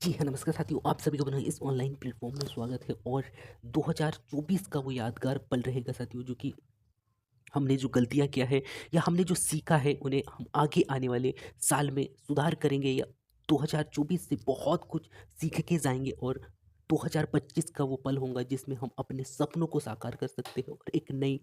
जी हाँ, नमस्कार साथियों, आप सभी का पुनः इस ऑनलाइन प्लेटफ़ॉर्म में स्वागत है और 2024 का वो यादगार पल रहेगा साथियों, जो कि हमने जो गलतियाँ किया है या हमने जो सीखा है, उन्हें हम आगे आने वाले साल में सुधार करेंगे या 2024 से बहुत कुछ सीख के जाएँगे और 2025 का वो पल होगा जिसमें हम अपने सपनों को साकार कर सकते हैं और एक नई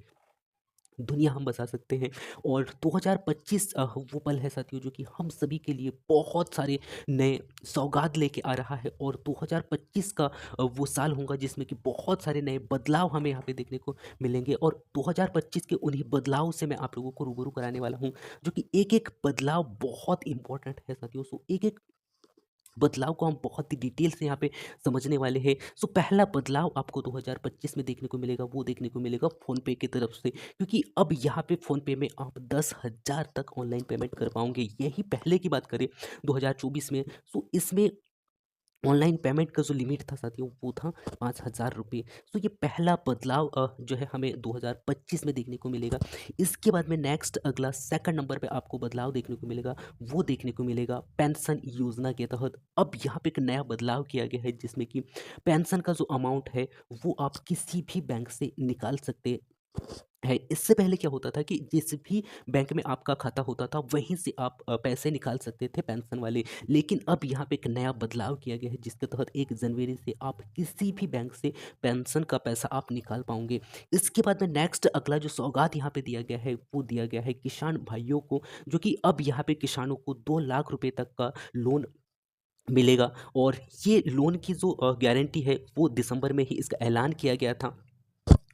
दुनिया हम बसा सकते हैं। और 2025 वो पल है साथियों, जो कि हम सभी के लिए बहुत सारे नए सौगात लेके आ रहा है और 2025 का वो साल होगा जिसमें कि बहुत सारे नए बदलाव हमें यहाँ पे देखने को मिलेंगे और 2025 के उन्हीं बदलाव से मैं आप लोगों को रूबरू कराने वाला हूँ, जो कि एक-एक बदलाव बहुत इंपॉर्टेंट है साथियों। सो एक-एक बदलाव को हम बहुत ही डिटेल से यहाँ पे समझने वाले हैं। सो पहला बदलाव आपको 2025 में देखने को मिलेगा, वो देखने को मिलेगा फ़ोनपे की तरफ से, क्योंकि अब यहाँ पे फ़ोनपे में आप 10,000 तक ऑनलाइन पेमेंट कर पाओगे। यही पहले की बात करें 2024 में, सो इसमें ऑनलाइन पेमेंट का जो लिमिट था साथियों, वो था 5,000 रुपये। सो ये पहला बदलाव जो है हमें 2025 में देखने को मिलेगा। इसके बाद में नेक्स्ट अगला सेकंड नंबर पे आपको बदलाव देखने को मिलेगा, वो देखने को मिलेगा पेंशन योजना के तहत। अब यहाँ पे एक नया बदलाव किया गया है जिसमें कि पेंशन का जो अमाउंट है, वो आप किसी भी बैंक से निकाल सकते है। इससे पहले क्या होता था कि जिस भी बैंक में आपका खाता होता था, वहीं से आप पैसे निकाल सकते थे पेंशन वाले। लेकिन अब यहाँ पे एक नया बदलाव किया गया है जिसके तहत 1 जनवरी से आप किसी भी बैंक से पेंशन का पैसा आप निकाल पाओगे। इसके बाद में नेक्स्ट अगला जो सौगात यहाँ पे दिया गया है, वो दिया गया है किसान भाइयों को, जो कि अब यहाँ पे किसानों को 2 लाख रुपए तक का लोन मिलेगा। और ये लोन की जो गारंटी है, वो दिसंबर में ही इसका ऐलान किया गया था।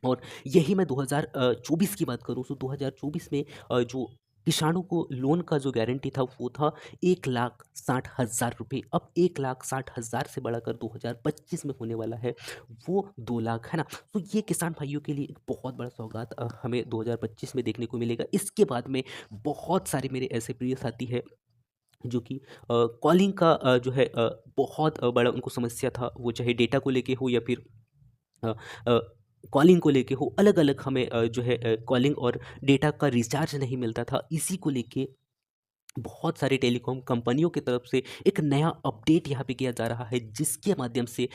और यही मैं 2024 की बात करूँ, सो 2024 में जो किसानों को लोन का जो गारंटी था, वो था 1,60,000 रुपये। अब 1,60,000 से बढ़ाकर 2025 में होने वाला है वो 2 लाख, है ना? तो ये किसान भाइयों के लिए एक बहुत बड़ा सौगात हमें 2025 में देखने को मिलेगा। इसके बाद में बहुत सारे मेरे ऐसे प्रिय साथी हैं जो कि कॉलिंग का जो है बहुत बड़ा उनको समस्या था, वो चाहे डेटा को लेके हो या फिर अ अ, कॉलिंग को लेके हो। अलग-अलग हमें जो है कॉलिंग और डेटा का रिचार्ज नहीं मिलता था। इसी को लेके बहुत सारी टेलीकॉम कंपनियों की तरफ से एक नया अपडेट यहाँ पे किया जा रहा है, जिसके माध्यम से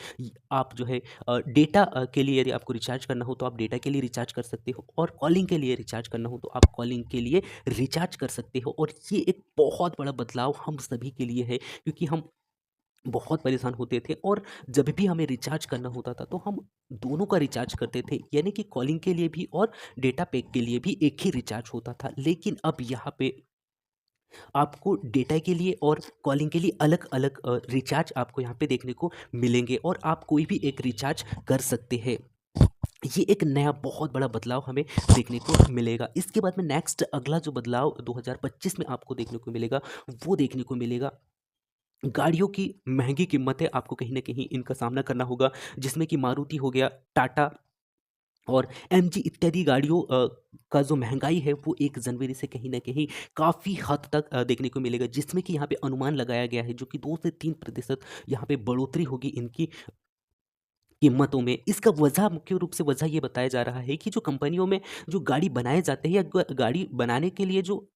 आप जो है डेटा के लिए यदि आपको रिचार्ज करना हो तो आप डेटा के लिए रिचार्ज कर सकते हो और कॉलिंग के लिए रिचार्ज करना हो तो आप कॉलिंग के लिए रिचार्ज कर सकते हो। और ये एक बहुत बड़ा बदलाव हम सभी के लिए है, क्योंकि हम बहुत परेशान होते थे और जब भी हमें रिचार्ज करना होता था तो हम दोनों का रिचार्ज करते थे, यानी कि कॉलिंग के लिए भी और डेटा पैक के लिए भी एक ही रिचार्ज होता था। लेकिन अब यहाँ पे आपको डेटा के लिए और कॉलिंग के लिए अलग-अलग रिचार्ज आपको यहाँ पे देखने को मिलेंगे और आप कोई भी एक रिचार्ज कर सकते हैं। ये एक नया बहुत बड़ा बदलाव हमें देखने को मिलेगा। इसके बाद में नेक्स्ट अगला जो बदलाव 2025 में आपको देखने को मिलेगा, वो देखने को मिलेगा गाड़ियों की महँगी कीमतें। आपको कहीं न कहीं इनका सामना करना होगा, जिसमें कि मारुति हो गया, टाटा और एमजी इत्यादि गाड़ियों का जो महँगाई है, वो 1 जनवरी से कहीं न कहीं काफ़ी हद तक देखने को मिलेगा, जिसमें कि यहाँ पे अनुमान लगाया गया है जो कि 2 से 3% यहाँ पे बढ़ोतरी होगी इनकी कीमतों में। इसका वजह, मुख्य रूप से वजह ये बताया जा रहा है कि जो कंपनियों में जो गाड़ी बनाए जाते हैं या ग गाड़ी बनाने के लिए जो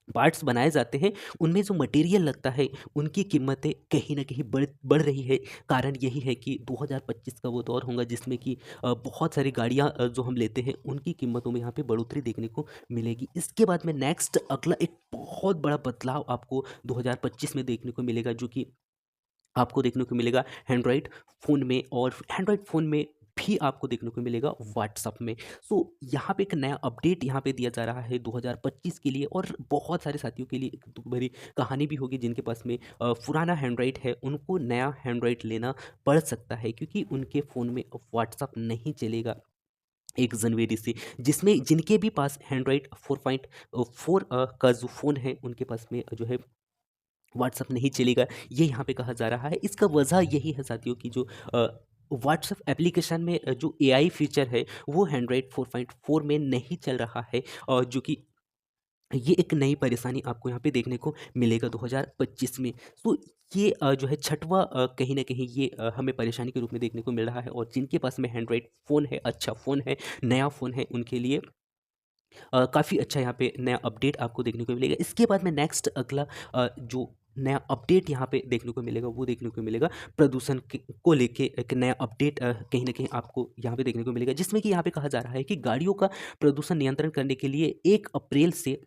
पार्ट्स बनाए जाते हैं, उनमें जो मटेरियल लगता है, उनकी कीमतें कहीं न कहीं बढ़ बढ़ रही है। कारण यही है कि 2025 का वो दौर होगा जिसमें कि बहुत सारी गाड़ियाँ जो हम लेते हैं, उनकी कीमतों में यहाँ पे बढ़ोतरी देखने को मिलेगी। इसके बाद में नेक्स्ट अगला एक बहुत बड़ा बदलाव आपको 2025 में देखने को मिलेगा, जो कि आपको देखने को मिलेगा एंड्रॉइड फ़ोन में, और एंड्रॉइड फ़ोन में भी आपको देखने को मिलेगा व्हाट्सएप में। सो यहाँ पे एक नया अपडेट यहाँ पे दिया जा रहा है 2025 के लिए, और बहुत सारे साथियों के लिए एक दुःख भरी कहानी भी होगी जिनके पास में पुराना एंड्रॉइड है, उनको नया एंड्रॉइड लेना पड़ सकता है, क्योंकि उनके फ़ोन में व्हाट्सएप नहीं चलेगा 1 जनवरी से। जिसमें जिनके भी पास एंड्रॉइड 4.4 का जो फ़ोन है, उनके पास में जो है व्हाट्सएप नहीं चलेगा, ये यहाँ पे कहा जा रहा है। इसका वजह यही है साथियों कि जो व्हाट्सएप एप्लीकेशन में जो एआई फीचर है, वो एंड्रॉइड 4.4 में नहीं चल रहा है, और जो कि ये एक नई परेशानी आपको यहाँ पे देखने को मिलेगा 2025 में। सो ये जो है छठवां कहीं न कहीं ये हमें परेशानी के रूप में देखने को मिल रहा है, और जिनके पास में एंड्रॉइड फ़ोन है, अच्छा फ़ोन है, नया फ़ोन है, उनके लिए काफ़ी अच्छा यहाँ पे नया अपडेट आपको देखने को मिलेगा। इसके बाद में नेक्स्ट अगला जो नया अपडेट यहाँ पे देखने को मिलेगा, वो देखने को मिलेगा प्रदूषण को लेके एक नया अपडेट कहीं ना कहीं आपको यहाँ पे देखने को मिलेगा, जिसमें कि यहाँ पे कहा जा रहा है कि गाड़ियों का प्रदूषण नियंत्रण करने के लिए 1 अप्रैल से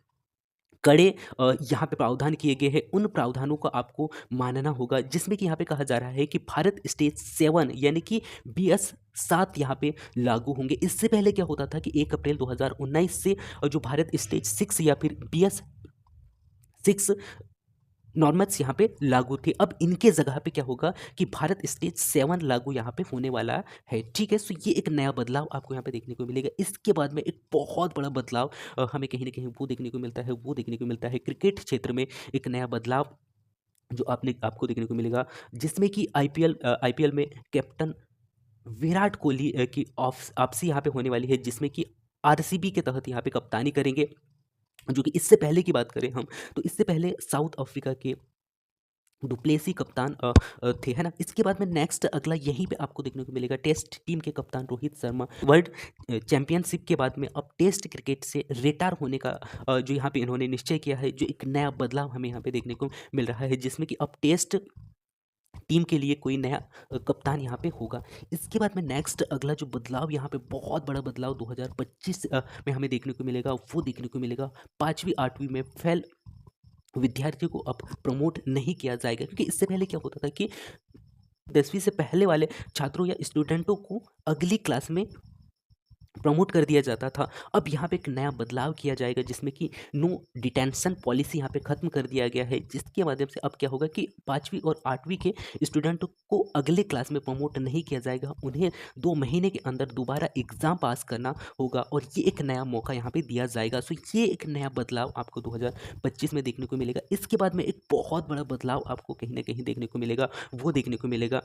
कड़े यहाँ पे प्रावधान किए गए हैं। उन प्रावधानों को आपको मानना होगा, जिसमें कि यहाँ पे कहा जा रहा है कि भारत स्टेज 7 यानी कि BS 7 यहाँ पे लागू होंगे। इससे पहले क्या होता था कि 1 अप्रैल 2019 से जो भारत स्टेज 6 या फिर BS 6 नॉर्म्स यहाँ पे लागू थे। अब इनके जगह पे क्या होगा कि भारत स्टेज 7 लागू यहाँ पे होने वाला है। ठीक है, सो ये एक नया बदलाव आपको यहाँ पे देखने को मिलेगा। इसके बाद में एक बहुत बड़ा बदलाव हमें कहीं ना कहीं वो देखने को मिलता है, वो देखने को मिलता है क्रिकेट क्षेत्र में एक नया बदलाव जो आपको देखने को मिलेगा, जिसमें कि आईपीएल में कैप्टन विराट कोहली की आपसी यहाँ पे होने वाली है, जिसमें कि आरसीबी के तहत यहाँ पे कप्तानी करेंगे। जो कि इससे पहले की बात करें हम, तो इससे पहले साउथ अफ्रीका के डुप्लेसी कप्तान थे, है ना। इसके बाद में नेक्स्ट अगला यहीं पे आपको देखने को मिलेगा टेस्ट टीम के कप्तान रोहित शर्मा वर्ल्ड चैंपियनशिप के बाद में अब टेस्ट क्रिकेट से रिटायर होने का जो यहाँ पे इन्होंने निश्चय किया है। जो एक नया बदलाव हमें यहाँ पे देखने को मिल रहा है, जिसमें कि अब टेस्ट टीम के लिए कोई नया कप्तान यहाँ पे होगा। इसके बाद में नेक्स्ट अगला जो बदलाव यहाँ पे बहुत बड़ा बदलाव 2025 में हमें देखने को मिलेगा, वो देखने को मिलेगा 5वीं 8वीं में फेल विद्यार्थियों को अब प्रमोट नहीं किया जाएगा, क्योंकि इससे पहले क्या होता था कि 10वीं से पहले वाले छात्रों या स्टूडेंटों को अगली क्लास में प्रमोट कर दिया जाता था। अब यहाँ पे एक नया बदलाव किया जाएगा, जिसमें कि नो डिटेंशन पॉलिसी यहाँ पे ख़त्म कर दिया गया है, जिसके माध्यम से अब क्या होगा कि 5वीं और 8वीं के स्टूडेंटों को अगले क्लास में प्रमोट नहीं किया जाएगा। उन्हें 2 महीने के अंदर दोबारा एग्ज़ाम पास करना होगा, और ये एक नया मौका यहाँ पे दिया जाएगा। सो ये एक नया बदलाव आपको 2025 में देखने को मिलेगा। इसके बाद में एक बहुत बड़ा बदलाव आपको कहीं ना कहीं देखने को मिलेगा, वो देखने को मिलेगा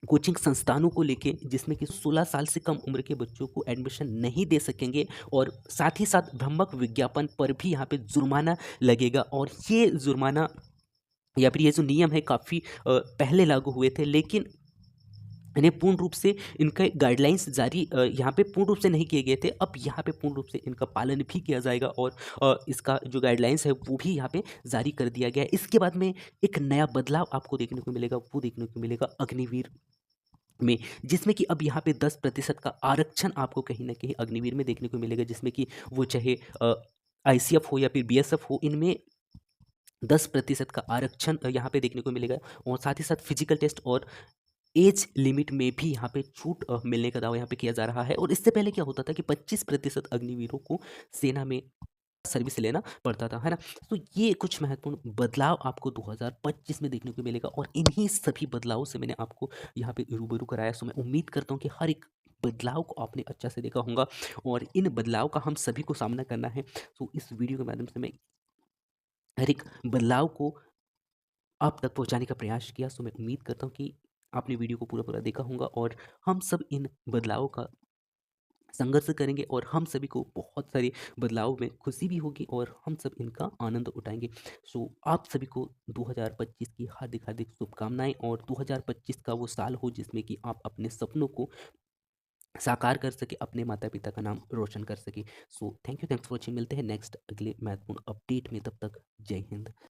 कोचिंग संस्थानों को लेके, जिसमें कि 16 साल से कम उम्र के बच्चों को एडमिशन नहीं दे सकेंगे, और साथ ही साथ भ्रामक विज्ञापन पर भी यहाँ पे जुर्माना लगेगा। और ये जुर्माना या फिर ये जो नियम है काफ़ी पहले लागू हुए थे, लेकिन इन्हें पूर्ण रूप से इनके गाइडलाइंस जारी यहाँ पे पूर्ण रूप से नहीं किए गए थे। अब यहाँ पे पूर्ण रूप से इनका पालन भी किया जाएगा, और इसका जो गाइडलाइंस है वो भी यहाँ पे जारी कर दिया गया है। इसके बाद में एक नया बदलाव आपको देखने को मिलेगा, वो देखने को मिलेगा अग्निवीर में, जिसमें कि अब यहाँ पे 10% का आरक्षण आपको कहीं ना कहीं अग्निवीर में देखने को मिलेगा, जिसमें कि वो चाहे ICF हो या फिर BSF हो, इनमें 10% का आरक्षण यहाँ पे देखने को मिलेगा। और साथ ही साथ फिजिकल टेस्ट और एज लिमिट में भी यहाँ पे छूट मिलने का दावा यहाँ पे किया जा रहा है। और इससे पहले क्या होता था कि 25% अग्निवीरों को सेना में सर्विस लेना पड़ता था, है ना। तो ये कुछ महत्वपूर्ण बदलाव आपको 2025 में देखने को मिलेगा, और इन्हीं सभी बदलावों से मैंने आपको यहाँ पे रूबरू कराया। सो मैं उम्मीद करता हूँ कि हर एक बदलाव को आपने अच्छा से देखा होगा, और इन बदलाव का हम सभी को सामना करना है। तो इस वीडियो के माध्यम से मैं हर एक बदलाव को आप तक पहुँचाने का प्रयास किया। सो मैं उम्मीद करता हूँ कि आपने वीडियो को पूरा पूरा देखा होगा, और हम सब इन बदलावों का संघर्ष करेंगे, और हम सभी को बहुत सारे बदलाव में खुशी भी होगी, और हम सब इनका आनंद उठाएंगे। सो आप सभी को 2025 की हार्दिक हार्दिक शुभकामनाएं, और 2025 का वो साल हो जिसमें कि आप अपने सपनों को साकार कर सके, अपने माता पिता का नाम रोशन कर सके। So thank you, thanks for watching. मिलते हैं नेक्स्ट अगले महत्वपूर्ण अपडेट में, तब तक जय हिंद।